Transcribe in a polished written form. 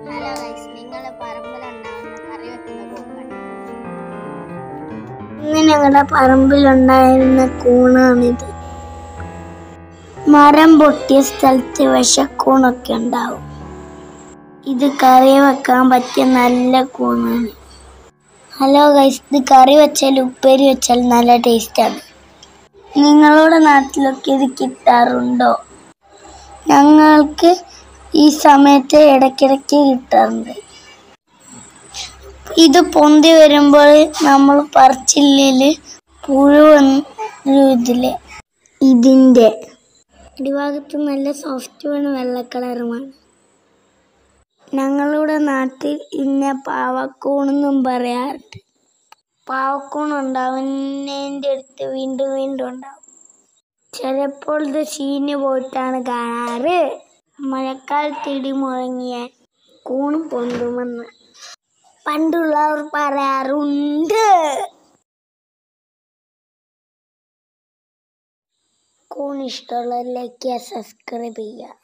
Hello guys, നിങ്ങളുടെ പറമ്പിലുണ്ടാവുന്ന കറി വെക്കുന്ന കൂണാണ്. ഇന്ന് ഞങ്ങളുടെ പറമ്പിലുണ്ടായിരുന്ന കൂണാണിത്. മരം പൊട്ടിയ സ്ഥലത്ത് വിഷക്കൂണൊക്കെ ഉണ്ടാവും. ഇത് കറി വെക്കാൻ പറ്റിയ നല്ല കൂണാണ്. ഹലോ ഗൈസ്, ഇത് കറി വെച്ചാൽ ഉപ്പേരി വെച്ചാൽ നല്ല ടേസ്റ്റാണ്. നിങ്ങളുടെ നാട്ടിലൊക്കെ ഇത് കിട്ടാറുണ്ടോ? ഞങ്ങൾക്ക് ഈ സമയത്ത് ഇടയ്ക്കിടയ്ക്ക് കിട്ടാറുണ്ട്. ഇത് പൊന്തി വരുമ്പോൾ നമ്മൾ പറിച്ചില്ലേല് പുഴു ഇതിൻ്റെ അടിഭാഗത്ത് നല്ല സോഫ്റ്റുമാണ്, വെള്ള കളറുമാണ്. ഞങ്ങളുടെ നാട്ടിൽ ഇന്നെ പാവക്കൂണെന്നും പറയാറുണ്ട്. പാവക്കൂൺ ഉണ്ടാവുന്നതിൻ്റെ അടുത്ത് വീണ്ടും വീണ്ടും ഉണ്ടാവും. ചിലപ്പോൾ ഇത് ചീഞ്ഞു പോയിട്ടാണ് കാണാറ്. മഴക്കാലത്ത് ഇടി മുഴങ്ങിയാൽ കൂൺ പൊന്തുമെന്ന് പണ്ടുള്ളവർ പറയാറുണ്ട്. കൂൺ ഇഷ്ടമുള്ളവരിലേക്ക് സബ്സ്ക്രൈബ് ചെയ്യുക.